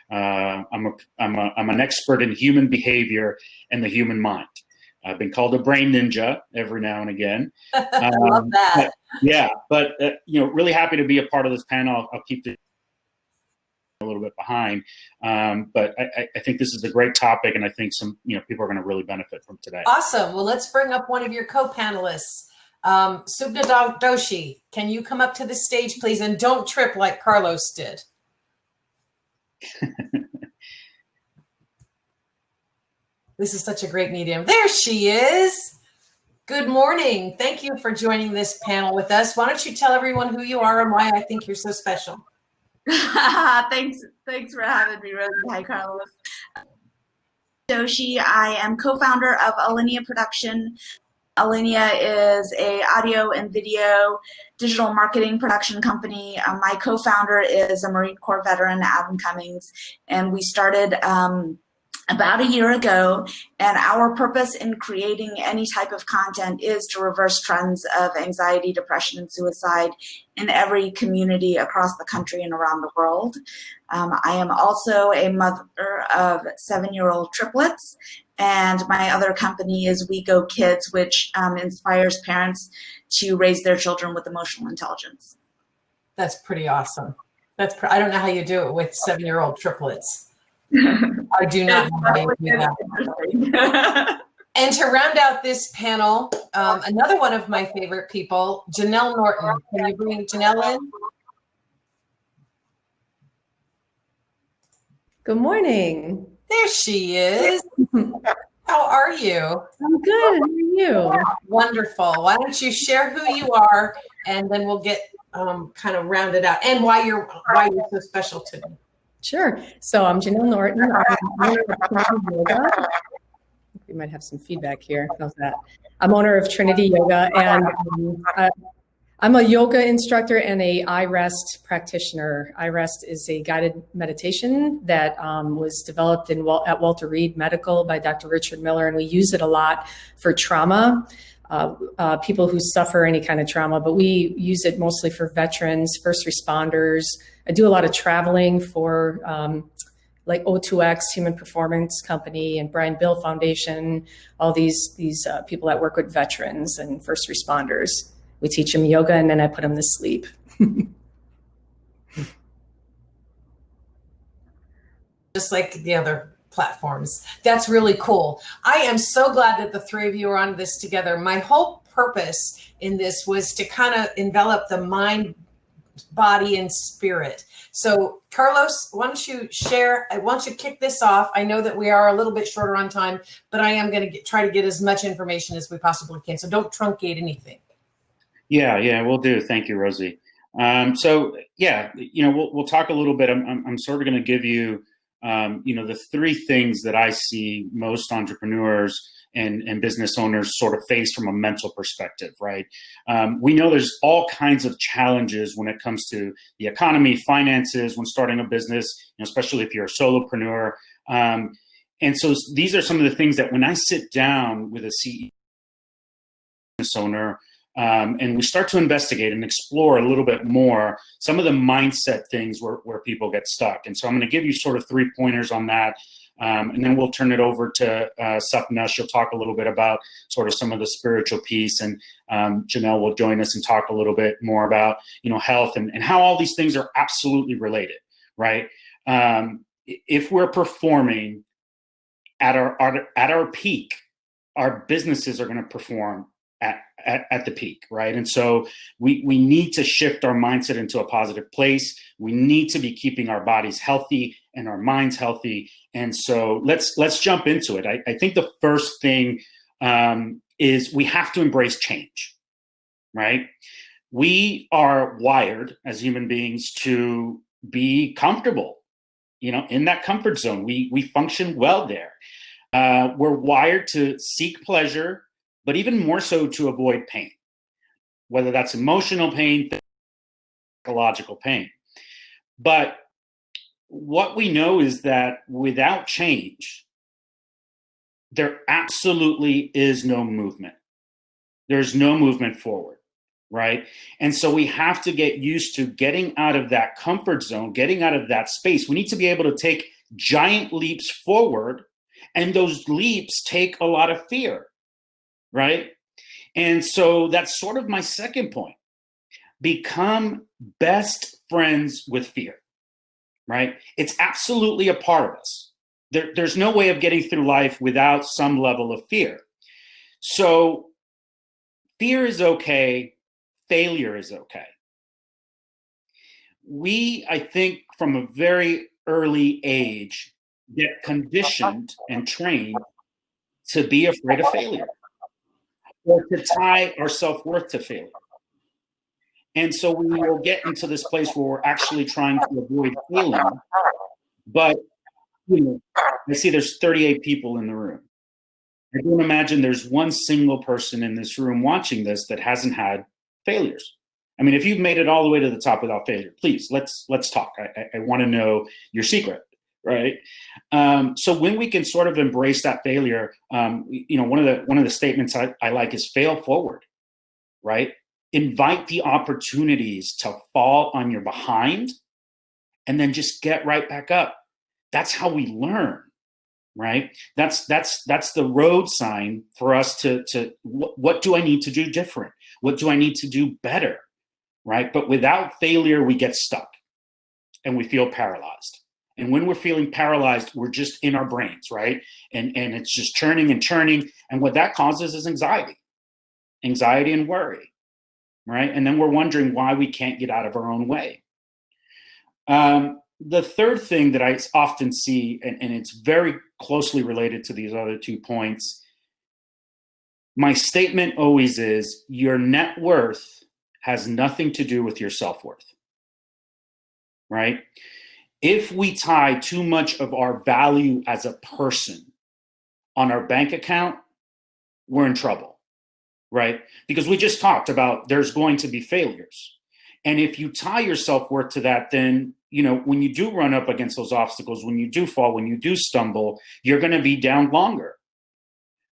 I'm an expert in human behavior and the human mind. I've been called a brain ninja every now and again. I love that. But really happy to be a part of this panel. I'll keep it a little bit behind, but I think this is a great topic, and I think some people are going to really benefit from today. Awesome. Well, let's bring up one of your co-panelists, Sapna Doshi. Can you come up to the stage, please, and don't trip like Carlos did? This is such a great medium. There she is. Good morning. Thank you for joining this panel with us. Why don't you tell everyone who you are and why I think you're so special? Thanks for having me, Rosie. Hi, Carlos. Yoshi. I am co-founder of Alinea Production. Alinea is a audio and video digital marketing production company. My co-founder is a Marine Corps veteran, Adam Cummings, and we started about a year ago, and our purpose in creating any type of content is to reverse trends of anxiety, depression, and suicide in every community across the country and around the world. I am also a mother of 7-year-old triplets, and my other company is We Go Kids, which inspires parents to raise their children with emotional intelligence. That's pretty awesome. I don't know how you do it with 7-year-old triplets. I do not know how you do that. And to round out this panel, another one of my favorite people, Janelle Norton. Can you bring Janelle in? Good morning. There she is. How are you? I'm good. How are you? Wonderful. Why don't you share who you are, and then we'll get kind of rounded out, and why you're so special today. Sure. So I'm Janelle Norton. I'm owner of Trinity Yoga. We might have some feedback here. How's that? I'm owner of Trinity Yoga, and I'm a yoga instructor and a iRest practitioner. iRest is a guided meditation that was developed at Walter Reed Medical by Dr. Richard Miller, and we use it a lot for trauma, people who suffer any kind of trauma, but we use it mostly for veterans, first responders. I do a lot of traveling for like O2X, Human Performance Company, and Brian Bill Foundation, all these people that work with veterans and first responders. We teach them yoga, and then I put them to sleep. Just like the other platforms. That's really cool. I am so glad that the three of you are on this together. My whole purpose in this was to kind of envelop the mind, body, and spirit. So Carlos, why don't you share? I want you to kick this off. I know that we are a little bit shorter on time, but I am going to try to get as much information as we possibly can. So don't truncate anything. Yeah, we'll do. Thank you, Rosie. We'll talk a little bit. I'm sort of going to give you, the three things that I see most entrepreneurs and business owners sort of face from a mental perspective, right? We know there's all kinds of challenges when it comes to the economy, finances, when starting a business, especially if you're a solopreneur. And so these are some of the things that when I sit down with a CEO business owner, and we start to investigate and explore a little bit more some of the mindset things where people get stuck. And so I'm going to give you sort of 3 pointers on that. And then we'll turn it over to Sapna. She'll talk a little bit about sort of some of the spiritual piece. And Janelle will join us and talk a little bit more about, health and how all these things are absolutely related, right? If we're performing at our peak, our businesses are going to perform at the peak, right? And so we need to shift our mindset into a positive place. We need to be keeping our bodies healthy and our minds healthy. And so let's jump into it. I think the first thing is we have to embrace change, right? We are wired as human beings to be comfortable, in that comfort zone. We function well there. We're wired to seek pleasure, but even more so to avoid pain, whether that's emotional pain, psychological pain. But what we know is that without change, there absolutely is no movement. There's no movement forward. right? And so we have to get used to getting out of that comfort zone, getting out of that space. We need to be able to take giant leaps forward, and those leaps take a lot of fear, right? And so that's sort of my second point. Become best friends with fear, right? It's absolutely a part of us. There's no way of getting through life without some level of fear. So fear is okay. Failure is okay. We, I think, from a very early age, get conditioned and trained to be afraid of failure or to tie our self-worth to failure. And so we will get into this place where we're actually trying to avoid failing. But, I see there's 38 people in the room. I don't imagine there's one single person in this room watching this that hasn't had failures. I mean, if you've made it all the way to the top without failure, please, let's talk. I want to know your secret, right? So when we can sort of embrace that failure, one of the statements I like is fail forward, right? Invite the opportunities to fall on your behind and then just get right back up. That's how we learn, right? That's the road sign for us to what do I need to do different? What do I need to do better, right? But without failure, we get stuck and we feel paralyzed. And when we're feeling paralyzed, we're just in our brains, right? And it's just churning and churning. And what that causes is anxiety and worry, right? And then we're wondering why we can't get out of our own way. The third thing that I often see, and it's very closely related to these other 2 points, my statement always is your net worth has nothing to do with your self-worth, right? If we tie too much of our value as a person on our bank account, we're in trouble, right? Because we just talked about there's going to be failures. And if you tie your self-worth to that, then, when you do run up against those obstacles, when you do fall, when you do stumble, you're going to be down longer.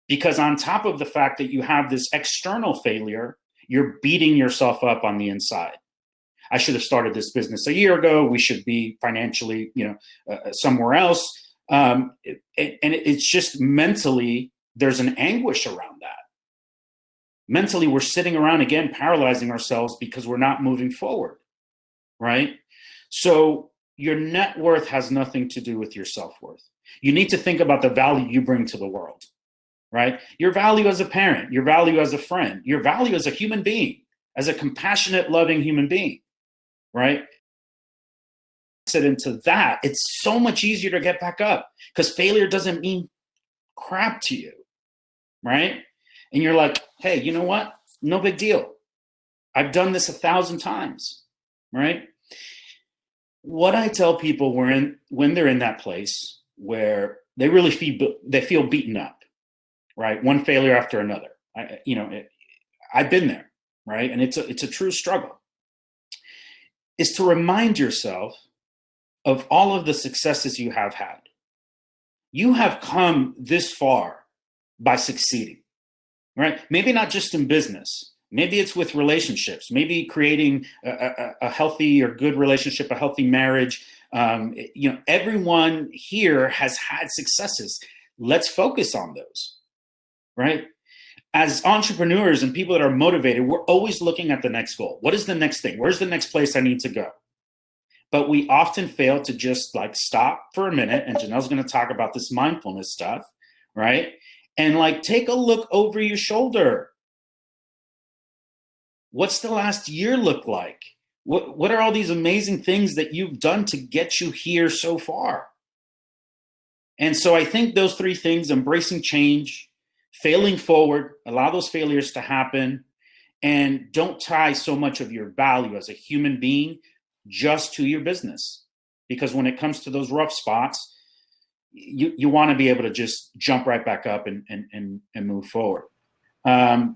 Because on top of the fact that you have this external failure, you're beating yourself up on the inside. I should have started this business a year ago. We should be financially, somewhere else. And it's just mentally, there's an anguish around that. Mentally, we're sitting around again, paralyzing ourselves because we're not moving forward, right? So your net worth has nothing to do with your self-worth. You need to think about the value you bring to the world, right? Your value as a parent, your value as a friend, your value as a human being, as a compassionate, loving human being, right? Sit into that, it's so much easier to get back up because failure doesn't mean crap to you, right? And you're like, hey, you know what? No big deal. I've done this 1,000 times, right? What I tell people when they're in that place where they really feel beaten up, right? One failure after another. I've been there, right? And it's a true struggle. Is to remind yourself of all of the successes you have had. You have come this far by succeeding, right? Maybe not just in business. Maybe it's with relationships, maybe creating a healthy or good relationship, a healthy marriage. Everyone here has had successes. Let's focus on those, right? As entrepreneurs and people that are motivated, we're always looking at the next goal. What is the next thing? Where's the next place I need to go? But we often fail to just stop for a minute. And Janelle's going to talk about this mindfulness stuff, right? And take a look over your shoulder. What's the last year look like? What are all these amazing things that you've done to get you here so far? And so I think those 3 things, embracing change, failing forward, allow those failures to happen, and don't tie so much of your value as a human being just to your business. Because when it comes to those rough spots, you want to be able to just jump right back up and move forward.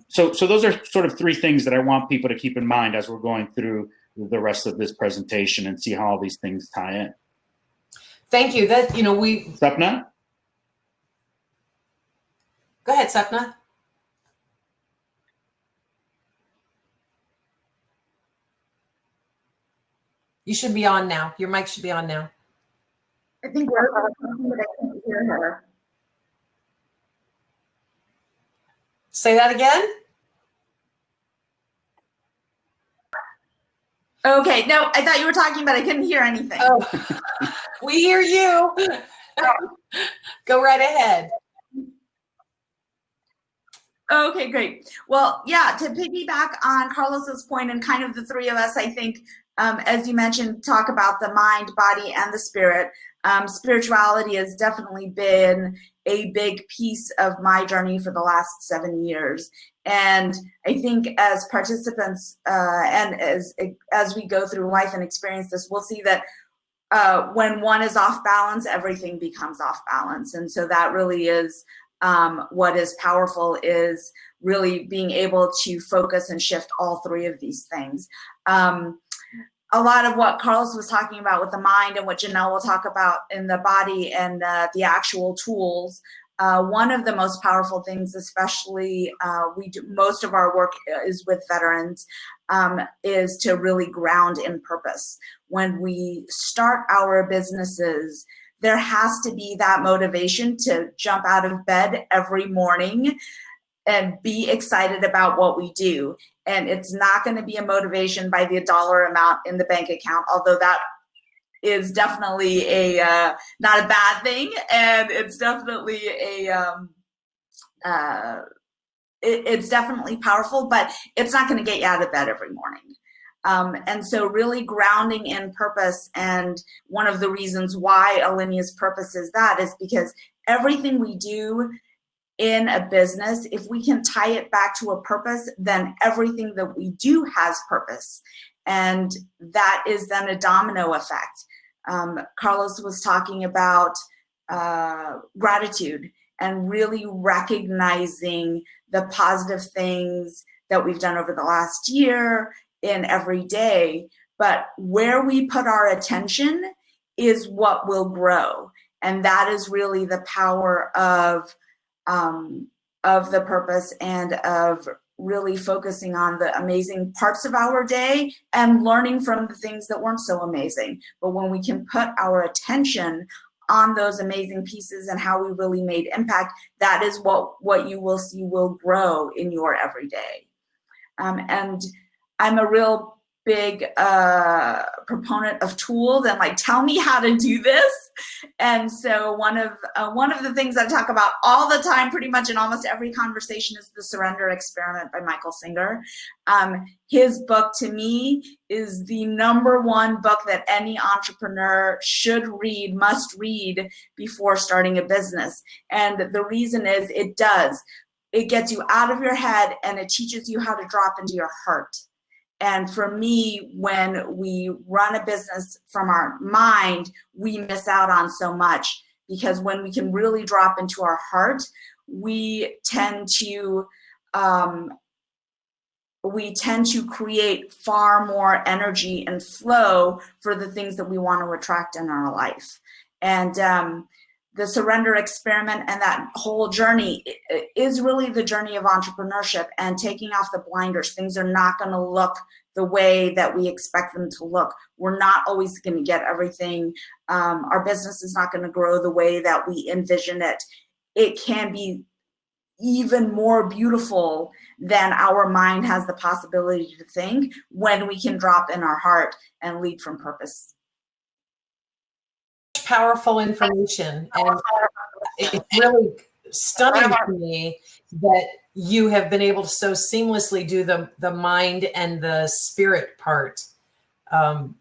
So those are sort of 3 things that I want people to keep in mind as we're going through the rest of this presentation and see how all these things tie in. Thank you. Sapna? Go ahead, Sapna. You should be on now. Your mic should be on now. I think we're talking, but I can't hear her. Say that again. Okay, no, I thought you were talking, but I couldn't hear anything. Oh, we hear you. Go right ahead. Okay, great. Well, yeah, to piggyback on Carlos's point, and kind of the three of us, I think, as you mentioned, talk about the mind, body, and the spirit. Spirituality has definitely been a big piece of my journey for the last 7 years. And I think as participants and as we go through life and experience this, we'll see that when one is off balance, everything becomes off balance. And so that really is what is powerful, is really being able to focus and shift all three of these things. A lot of what Carlos was talking about with the mind and what Janelle will talk about in the body and the actual tools. One of the most powerful things, especially most of our work is with veterans, is to really ground in purpose. When we start our businesses, there has to be that motivation to jump out of bed every morning and be excited about what we do. And it's not going to be a motivation by the dollar amount in the bank account, although that is definitely not a bad thing, and it's definitely it's definitely powerful, but it's not going to get you out of bed every morning. And so really grounding in purpose, and one of the reasons why Alinia's purpose is that is because everything we do in a business, if we can tie it back to a purpose, then everything that we do has purpose. And that is then a domino effect. Carlos was talking about gratitude and really recognizing the positive things that we've done over the last year in every day. But where we put our attention is what will grow. And that is really the power of the purpose, and of really focusing on the amazing parts of our day and learning from the things that weren't so amazing. But when we can put our attention on those amazing pieces and how we really made impact, that is what you will see will grow in your everyday. And I'm a real big proponent of tools and like, tell me how to do this. And so one of the things I talk about all the time, pretty much in almost every conversation, is The Surrender Experiment by Michael Singer. His book, to me, is the #1 book that any entrepreneur should read, must read before starting a business. And the reason is it gets you out of your head, and it teaches you how to drop into your heart. And for me, when we run a business from our mind, we miss out on so much, because when we can really drop into our heart, we tend to create far more energy and flow for the things that we want to attract in our life. And the Surrender Experiment and that whole journey is really the journey of entrepreneurship and taking off the blinders. Things are not going to look the way that we expect them to look. We're not always going to get everything. Our business is not going to grow the way that we envision it. It can be even more beautiful than our mind has the possibility to think, when we can drop in our heart and lead from purpose. Powerful information, and it's really stunning to me that you have been able to so seamlessly do the mind and the spirit part. And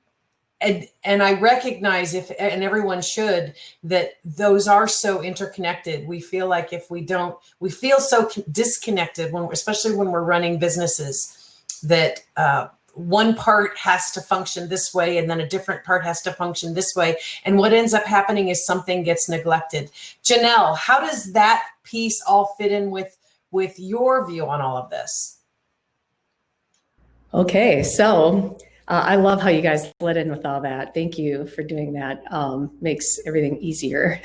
I recognize, and everyone should, that those are so interconnected. We feel like if we don't, we feel so disconnected especially when we're running businesses, that one part has to function this way, and then a different part has to function this way. And what ends up happening is something gets neglected. Janelle, how does that piece all fit in with your view on all of this? Okay, so I love how you guys slid in with all that. Thank you for doing that. Makes everything easier.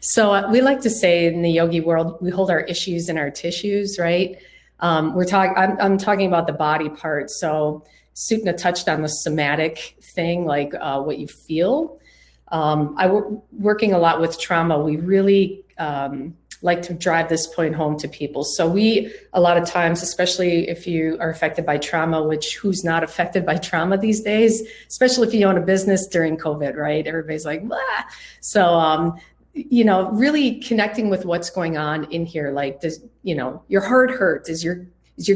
So we like to say in the yogi world, we hold our issues in our tissues, right? I'm talking about the body part. So Sapna touched on the somatic thing, like what you feel. Working a lot with trauma, we really like to drive this point home to people. So we, a lot of times, especially if you are affected by trauma, which who's not affected by trauma these days, especially if you own a business during COVID, right? Everybody's like, blah. So, you know, really connecting with what's going on in here. Like, does, you know, your heart hurt? Is your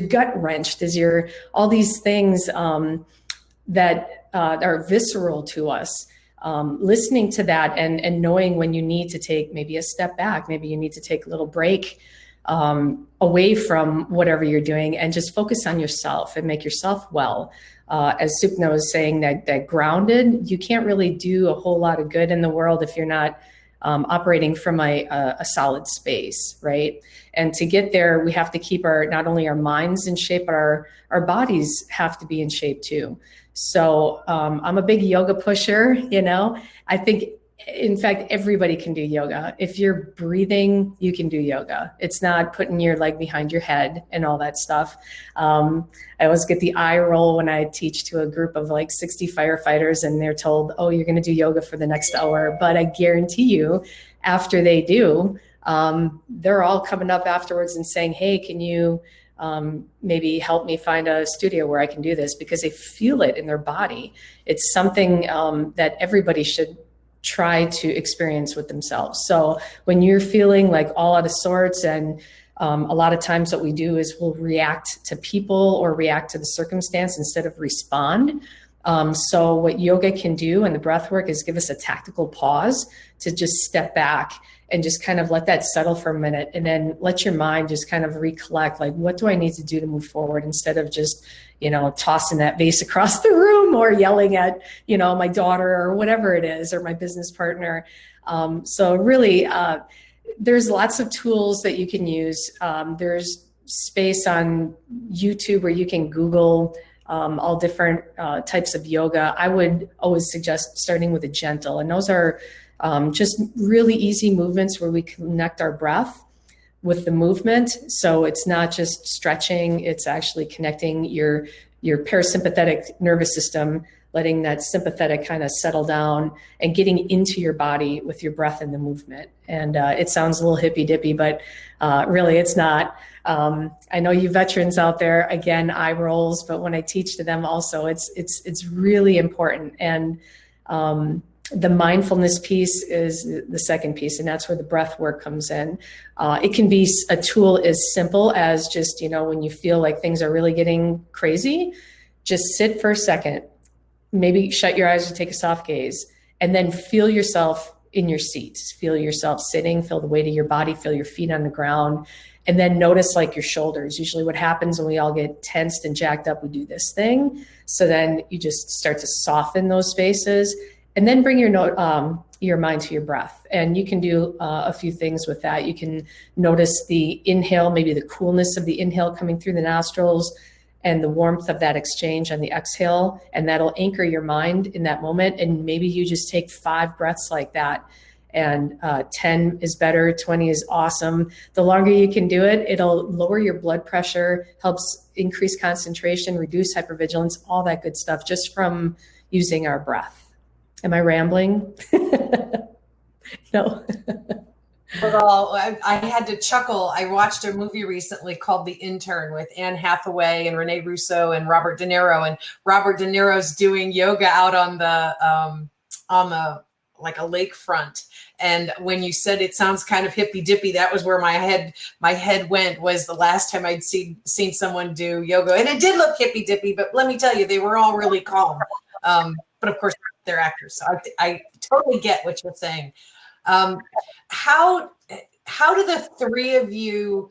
gut wrenched? Is your, all these things that are visceral to us. Listening to that and knowing when you need to take maybe a step back, maybe you need to take a little break away from whatever you're doing and just focus on yourself and make yourself well. As Sapna was saying, that grounded, you can't really do a whole lot of good in the world if you're not operating from a solid space, right? And to get there, we have to keep not only our minds in shape, but our bodies have to be in shape too. So I'm a big yoga pusher, you know. I think, in fact, everybody can do yoga. If you're breathing, you can do yoga. It's not putting your leg behind your head and all that stuff. I always get the eye roll when I teach to a group of like 60 firefighters and they're told, oh, you're going to do yoga for the next hour. But I guarantee you, after they do, they're all coming up afterwards and saying, hey, can you maybe help me find a studio where I can do this, because they feel it in their body. It's something that everybody should try to experience with themselves. So when you're feeling like all out of sorts, and a lot of times what we do is we'll react to people or react to the circumstance instead of respond. So what yoga can do and the breath work is give us a tactical pause to just step back and just kind of let that settle for a minute, and then let your mind just kind of recollect, like, what do I need to do to move forward, instead of just, you know, tossing that vase across the room or yelling at, you know, my daughter or whatever it is, or my business partner. So really, there's lots of tools that you can use. There's space on YouTube where you can Google all different types of yoga. I would always suggest starting with a gentle, and those are just really easy movements where we connect our breath with the movement. So it's not just stretching, it's actually connecting your parasympathetic nervous system, letting that sympathetic kind of settle down and getting into your body with your breath and the movement. And it sounds a little hippy dippy, but really it's not. I know you veterans out there, again, eye rolls, but when I teach to them also, it's really important. And the mindfulness piece is the second piece, and that's where the breath work comes in. It can be a tool as simple as just, you know, when you feel like things are really getting crazy, just sit for a second, maybe shut your eyes or take a soft gaze, and then feel yourself in your seat. Feel yourself sitting, feel the weight of your body, feel your feet on the ground, and then notice like your shoulders. Usually what happens when we all get tensed and jacked up, we do this thing. So then you just start to soften those spaces. And then bring your mind to your breath. And you can do a few things with that. You can notice the inhale, maybe the coolness of the inhale coming through the nostrils and the warmth of that exchange on the exhale. And that'll anchor your mind in that moment. And maybe you just take 5 breaths like that. And 10 is better, 20 is awesome. The longer you can do it, it'll lower your blood pressure, helps increase concentration, reduce hypervigilance, all that good stuff just from using our breath. Am I rambling? No. Well, I had to chuckle. I watched a movie recently called The Intern with Anne Hathaway and Rene Russo and Robert De Niro. And Robert De Niro's doing yoga out on the like a lakefront. And when you said it sounds kind of hippy dippy, that was where my head went, was the last time I'd seen someone do yoga. And it did look hippy dippy, but let me tell you, they were all really calm. But of course, they're actors. So I totally get what you're saying. How do the 3 of you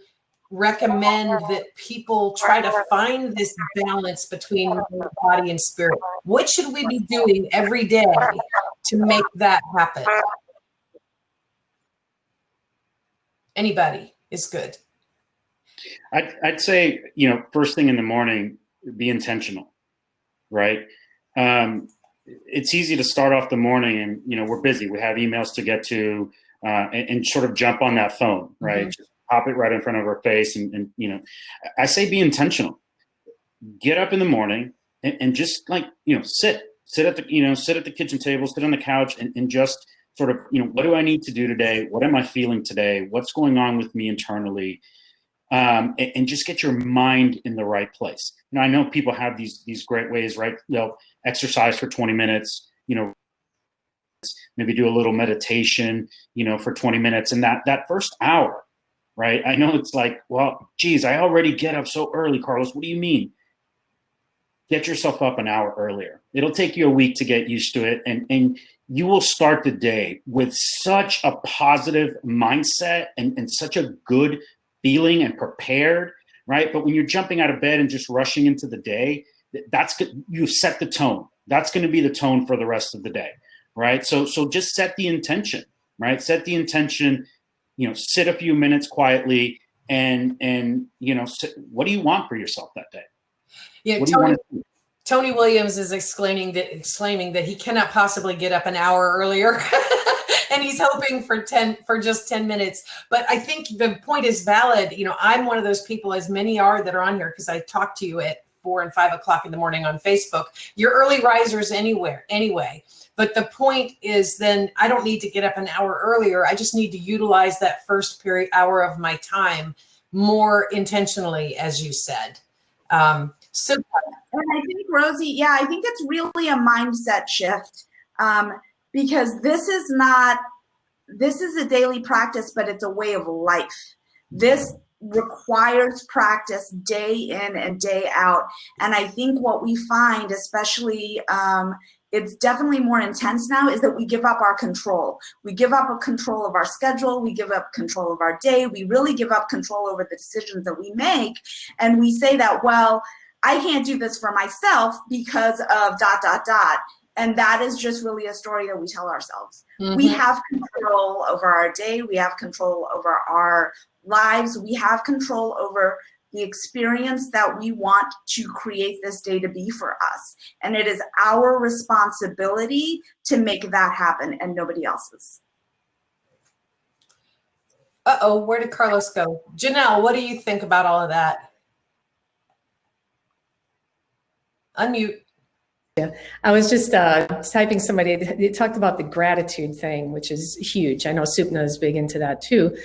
recommend that people try to find this balance between body and spirit? What should we be doing every day to make that happen? Anybody is good. I'd say, you know, first thing in the morning, be intentional, right? It's easy to start off the morning and, you know, we're busy. We have emails to get to and sort of jump on that phone, right? Mm-hmm. Just pop it right in front of our face. And, you know, I say be intentional. Get up in the morning, and just like, sit at the kitchen table, sit on the couch, and just sort of, what do I need to do today? What am I feeling today? What's going on with me internally? And just get your mind in the right place. I know people have these great ways, right? They'll exercise for 20 minutes, maybe do a little meditation, for 20 minutes. And that first hour, right? I know it's like, well, geez, I already get up so early, Carlos. What do you mean? Get yourself up an hour earlier. It'll take you a week to get used to it. And you will start the day with such a positive mindset and such a good feeling and prepared, right? But when you're jumping out of bed and just rushing into the day, that's good. You've set the tone. That's going to be the tone for the rest of the day, right? So just set the intention, right? Set the intention, sit a few minutes quietly and what do you want for yourself that day? Yeah, Tony Williams is exclaiming that he cannot possibly get up an hour earlier. And he's hoping for just 10 minutes. But I think the point is valid. I'm one of those people, as many are that are on here, because I talk to you at 4 and 5 o'clock in the morning on Facebook. You're early risers anyway. But the point is, then I don't need to get up an hour earlier. I just need to utilize that first hour of my time more intentionally, as you said. And I think, Rosie, I think it's really a mindset shift. Because this is a daily practice, but it's a way of life. This requires practice day in and day out. And I think what we find, especially, it's definitely more intense now, is that we give up our control. We give up a control of our schedule. We give up control of our day. We really give up control over the decisions that we make. And we say that, well, I can't do this for myself because of ... And that is just really a story that we tell ourselves. Mm-hmm. We have control over our day. We have control over our lives. We have control over the experience that we want to create this day to be for us. And it is our responsibility to make that happen and nobody else's. Uh-oh, where did Carlos go? Janelle, what do you think about all of that? Unmute. Yeah, I was just typing somebody, they talked about the gratitude thing, which is huge. I know Sapna is big into that too.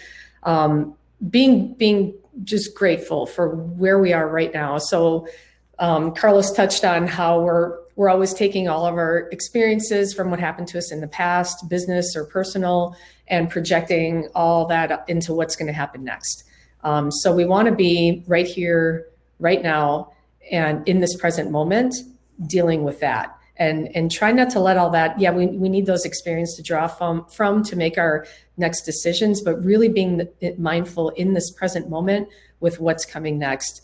Being just grateful for where we are right now. So Carlos touched on how we're always taking all of our experiences from what happened to us in the past, business or personal, and projecting all that into what's going to happen next. So we want to be right here, right now, and in this present moment, dealing with that and try not to let all that. Yeah, we need those experiences to draw from to make our next decisions, but really being mindful in this present moment with what's coming next,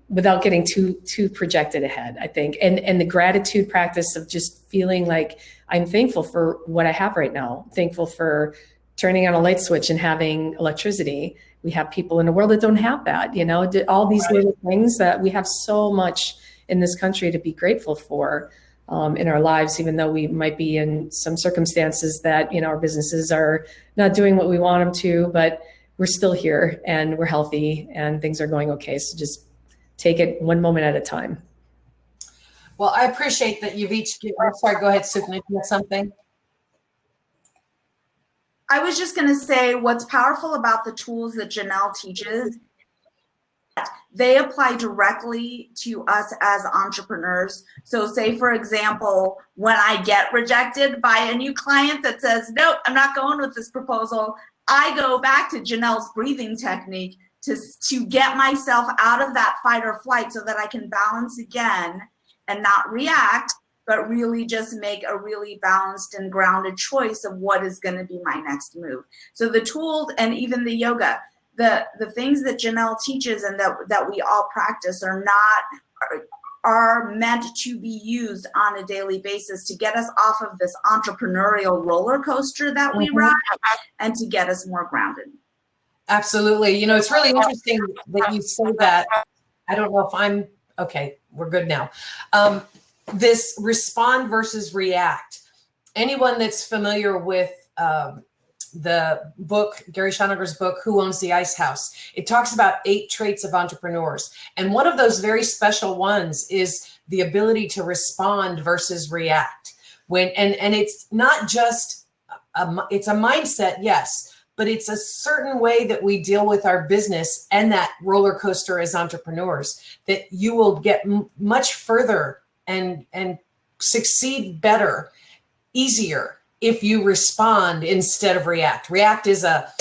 without getting too projected ahead, I think. And the gratitude practice of just feeling like I'm thankful for what I have right now, thankful for turning on a light switch and having electricity. We have people in the world that don't have that, all these little things that we have so much in this country to be grateful for in our lives, even though we might be in some circumstances that, our businesses are not doing what we want them to, but we're still here and we're healthy and things are going okay. So just take it one moment at a time. Well, I appreciate that you've each, sorry, go ahead, Sapna, you have something? I was just going to say what's powerful about the tools that Janelle teaches, they apply directly to us as entrepreneurs. So say, for example, when I get rejected by a new client that says, nope, I'm not going with this proposal, I go back to Janelle's breathing technique to get myself out of that fight or flight so that I can balance again and not react, but really just make a really balanced and grounded choice of what is going to be my next move. So the tools and even the yoga, the things that Janelle teaches and that we all practice are meant to be used on a daily basis to get us off of this entrepreneurial roller coaster that we ride and to get us more grounded. Absolutely. It's really interesting that you say that. I don't know if I'm okay. We're good now. This respond versus react. Anyone that's familiar with the book, Gary Schonegger's book, Who Owns the Ice House. It talks about 8 traits of entrepreneurs. And one of those very special ones is the ability to respond versus react. And it's not just, it's a mindset, yes, but it's a certain way that we deal with our business and that roller coaster as entrepreneurs, that you will get much further and succeed better, easier, if you respond instead of react. React is a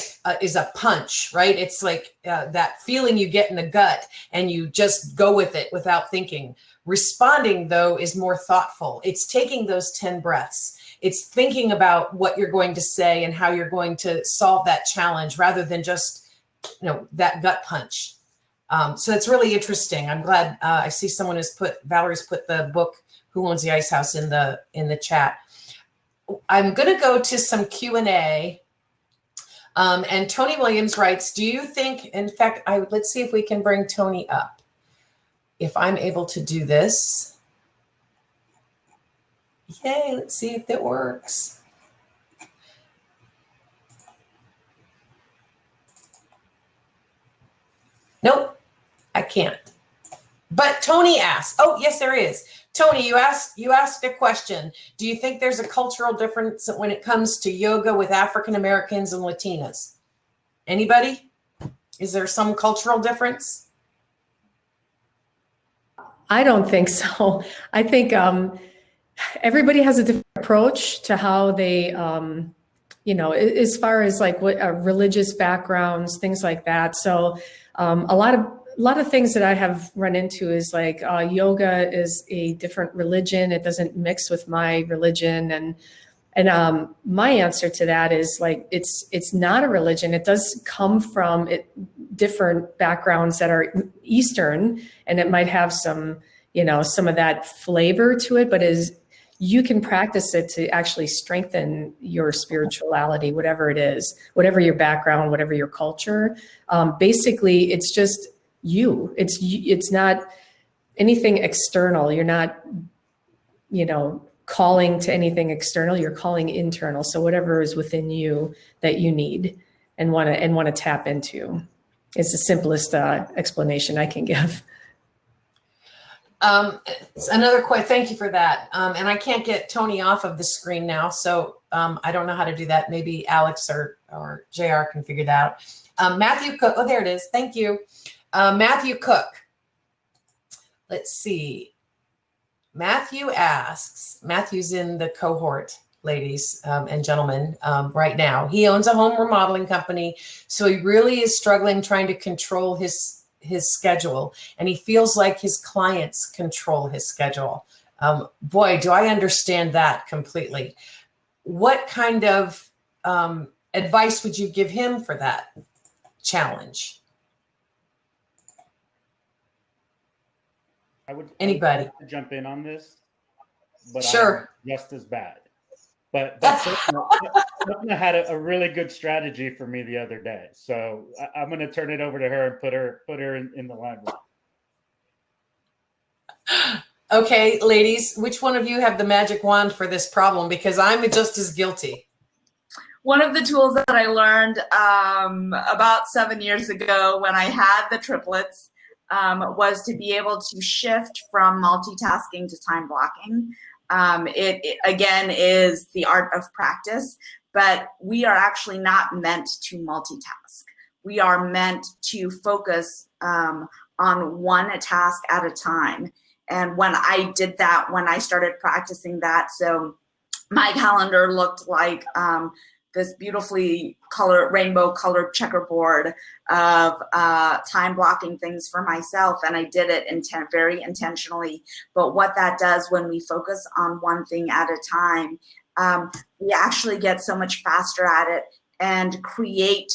punch, right? It's like that feeling you get in the gut and you just go with it without thinking. Responding, though, is more thoughtful. It's taking those 10 breaths. It's thinking about what you're going to say and how you're going to solve that challenge rather than just, that gut punch. So it's really interesting. I'm glad I see someone Valerie's put the book, Who Owns the Ice House, in the chat. I'm going to go to some Q&A. And Tony Williams writes, do you think, in fact, let's see if we can bring Tony up. If I'm able to do this. Yay, let's see if that works. Nope, I can't. But Tony asked, oh, yes, there is. Tony, you asked a question. Do you think there's a cultural difference when it comes to yoga with African Americans and Latinas? Anybody? Is there some cultural difference? I don't think so. I think everybody has a different approach to how they, as far as like what religious backgrounds, things like that. So a lot of things that I have run into is like yoga is a different religion. It doesn't mix with my religion. And my answer to that is like, it's not a religion. It does come from different backgrounds that are Eastern, and it might have some, some of that flavor to it, but you can practice it to actually strengthen your spirituality, whatever it is, whatever your background, whatever your culture. Basically, it's just you. It's not anything external. You're not, calling to anything external. You're calling internal. So whatever is within you that you need and want to tap into is the simplest explanation I can give. Thank you for that. And I can't get Tony off of the screen now, so I don't know how to do that. Maybe Alex or JR can figure that out. Matthew Cook, oh, there it is. Thank you. Matthew Cook. Let's see. Matthew asks, Matthew's in the cohort, ladies and gentlemen, right now. He owns a home remodeling company, so he really is struggling trying to control his schedule, and he feels like his clients control his schedule. Boy, do I understand that completely. What kind of advice would you give him for that challenge? Anybody? I would jump in on this, but sure. I'm just as bad. But Sapna had a really good strategy for me the other day, so I'm going to turn it over to her and put her in the limelight. Okay, ladies, which one of you have the magic wand for this problem? Because I'm just as guilty. One of the tools that I learned about 7 years ago when I had the triplets was to be able to shift from multitasking to time blocking. It again is the art of practice, but we are actually not meant to multitask. We are meant to focus on one task at a time. And when I did that, when I started practicing that, so my calendar looked like this beautifully rainbow colored checkerboard of time blocking things for myself. And I did it very intentionally. But what that does when we focus on one thing at a time, we actually get so much faster at it and create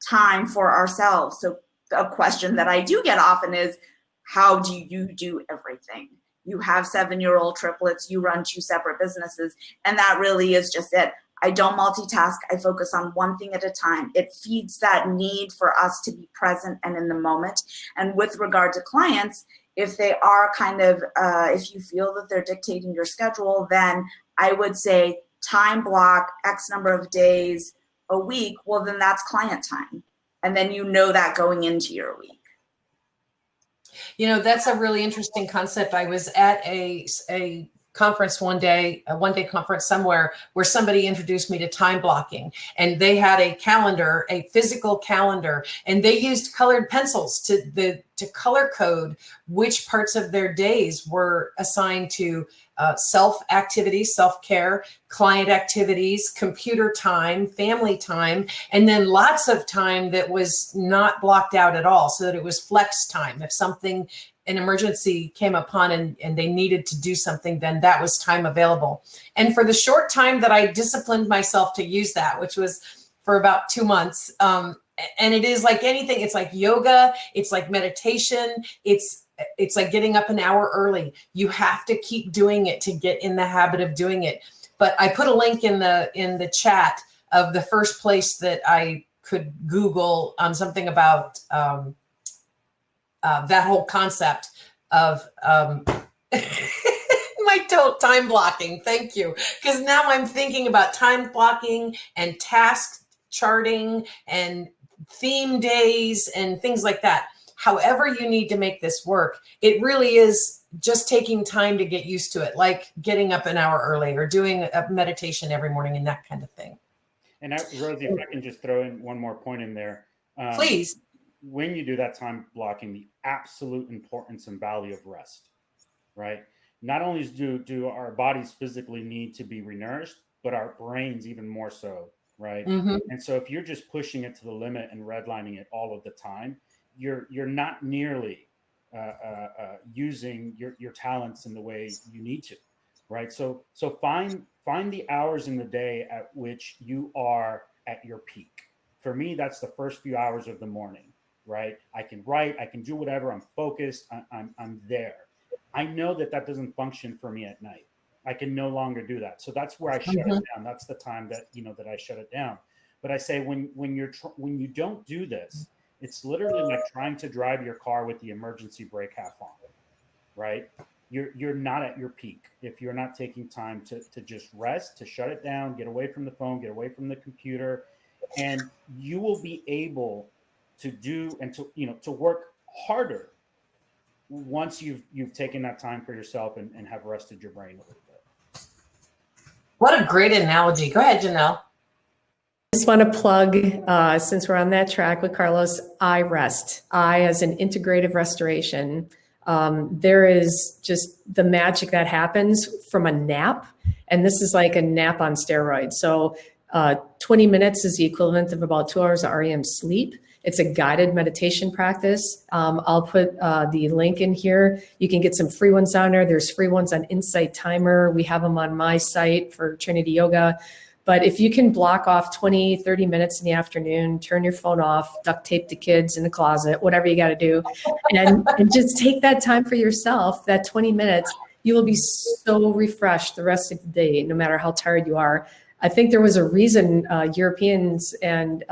time for ourselves. So a question that I do get often is, how do you do everything? You have 7-year-old triplets, you run 2 separate businesses, and that really is just it. I don't multitask. I focus on one thing at a time. It feeds that need for us to be present and in the moment. And with regard to clients, if they are if you feel that they're dictating your schedule, then I would say time block X number of days a week, well, then that's client time. And then you know that going into your week. You know, that's a really interesting concept. I was at a conference one day, a one-day conference somewhere, where somebody introduced me to time blocking, and they had a calendar, a physical calendar, and they used colored pencils to color code which parts of their days were assigned to self activities, self-care, client activities, computer time, family time, and then lots of time that was not blocked out at all, so that it was flex time. If something, an emergency came upon and they needed to do something, then that was time available. And for the short time that I disciplined myself to use that, which was for about 2 months, and it is like anything, it's like yoga, it's like meditation, it's like getting up an hour early. You have to keep doing it to get in the habit of doing it. But I put a link in the chat of the first place that I could Google something about that whole concept of my time blocking. Thank you. Because now I'm thinking about time blocking and task charting and theme days and things like that. However you need to make this work, it really is just taking time to get used to it, like getting up an hour early or doing a meditation every morning and that kind of thing. And Rosie, if I can just throw in one more point in there. Please. When you do that time blocking, the absolute importance and value of rest, right? Not only do our bodies physically need to be renourished, but our brains even more so, right? Mm-hmm. And so if you're just pushing it to the limit and redlining it all of the time, you're not nearly using your talents in the way you need to, right? So find the hours in the day at which you are at your peak. For me, that's the first few hours of the morning, right? I can write, I can do whatever. I'm focused. I'm there. I know that doesn't function for me at night. I can no longer do that. So that's where I shut it down. That's the time that that I shut it down. But I say when you don't do this, it's literally like trying to drive your car with the emergency brake half on, right? You're not at your peak if you're not taking time to just rest, to shut it down, get away from the phone, get away from the computer, and you will be able to do and to work harder once you've taken that time for yourself and have rested your brain a little bit. What a great analogy. Go ahead, Janelle. I just want to plug, since we're on that track with Carlos, iRest. I as an integrative restoration. There is just the magic that happens from a nap. And this is like a nap on steroids. So 20 minutes is the equivalent of about 2 hours of REM sleep. It's a guided meditation practice. I'll put the link in here. You can get some free ones on there. There's free ones on Insight Timer. We have them on my site for Trinity Yoga. But if you can block off 20, 30 minutes in the afternoon, turn your phone off, duct tape the kids in the closet, whatever you got to do, and just take that time for yourself, that 20 minutes, you will be so refreshed the rest of the day, no matter how tired you are. I think there was a reason Europeans and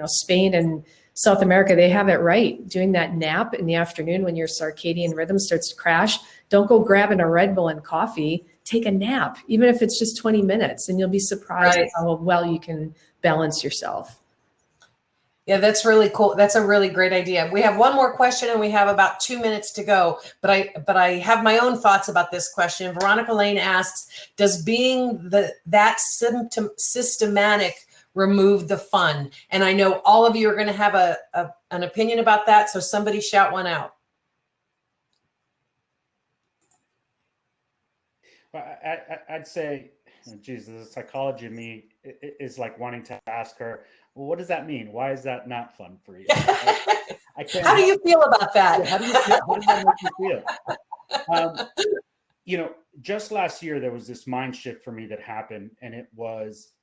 Spain and South America, they have it right. Doing that nap in the afternoon when your circadian rhythm starts to crash, don't go grabbing a Red Bull and coffee. Take a nap, even if it's just 20 minutes, and you'll be surprised at how well you can balance yourself. Yeah, that's really cool. That's a really great idea. We have one more question and we have about 2 minutes to go, but I have my own thoughts about this question. Veronica Lane asks, does being that systematic remove the fun? And I know all of you are going to have an opinion about that, so somebody shout one out. I'd say, geez, the psychology of me is like wanting to ask her, well, what does that mean? Why is that not fun for you? I can't. How do you feel about that? Yeah, how does that make you feel? Just last year, there was this mind shift for me that happened, and it was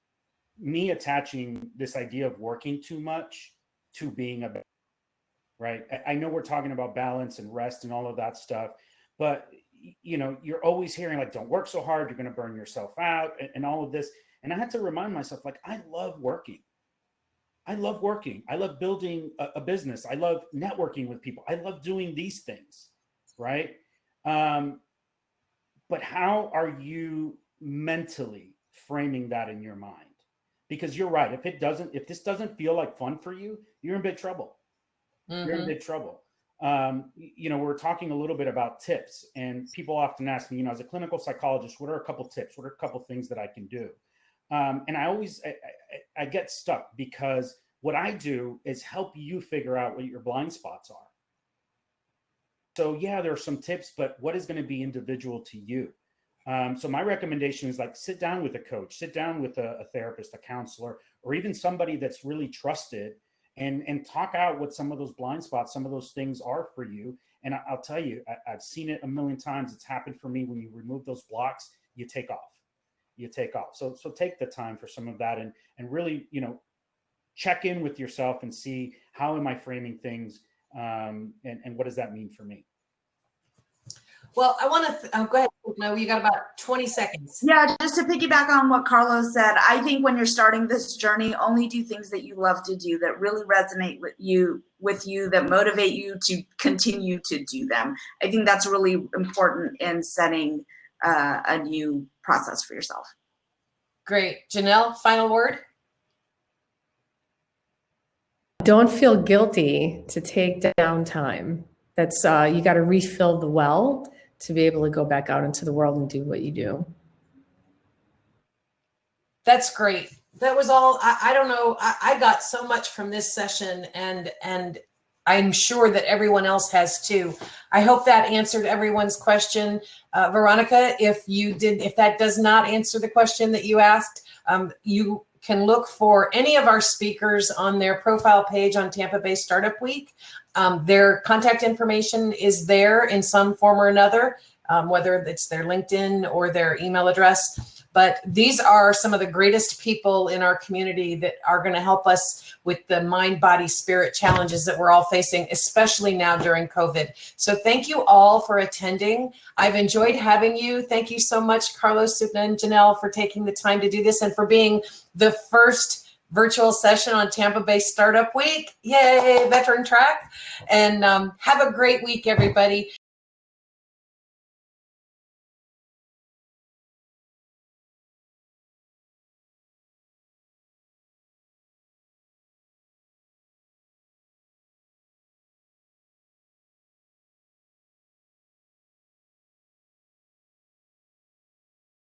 me attaching this idea of working too much to being a, right? I know we're talking about balance and rest and all of that stuff, but you're always hearing like, don't work so hard, you're going to burn yourself out and all of this. And I had to remind myself, like, I love working. I love building a business. I love networking with people. I love doing these things, right? But how are you mentally framing that in your mind? because you're right. If this doesn't feel like fun for you, you're in big trouble. You're in big trouble. We're talking a little bit about tips, and people often ask me, as a clinical psychologist, what are a couple tips? What are a couple things that I can do? And I get stuck, because what I do is help you figure out what your blind spots are. So yeah, there are some tips, but what is going to be individual to you? So my recommendation is, like, sit down with a coach, sit down with a therapist, a counselor, or even somebody that's really trusted, and talk out what some of those blind spots, some of those things are for you. And I'll tell you, I've seen it a million times. It's happened for me. When you remove those blocks, you take off. So take the time for some of that, and really, check in with yourself and see, how am I framing things, and what does that mean for me? Well, I want to go ahead. No, you got about 20 seconds. Yeah, just to piggyback on what Carlos said, I think when you're starting this journey, only do things that you love to do, that really resonate with you, that motivate you to continue to do them. I think that's really important in setting a new process for yourself. Great. Janelle, final word? Don't feel guilty to take downtime. That's you got to refill the well to be able to go back out into the world and do what you do. That's great. That was all. I don't know. I got so much from this session, and I'm sure that everyone else has too. I hope that answered everyone's question. Veronica, if that does not answer the question that you asked, you can look for any of our speakers on their profile page on Tampa Bay Startup Week. Their contact information is there in some form or another, whether it's their LinkedIn or their email address. But these are some of the greatest people in our community that are going to help us with the mind, body, spirit challenges that we're all facing, especially now during COVID. So thank you all for attending. I've enjoyed having you. Thank you so much, Carlos, Sapna, and Janelle, for taking the time to do this, and for being the first virtual session on Tampa Bay Startup Week. Yay, veteran track. And have a great week, everybody.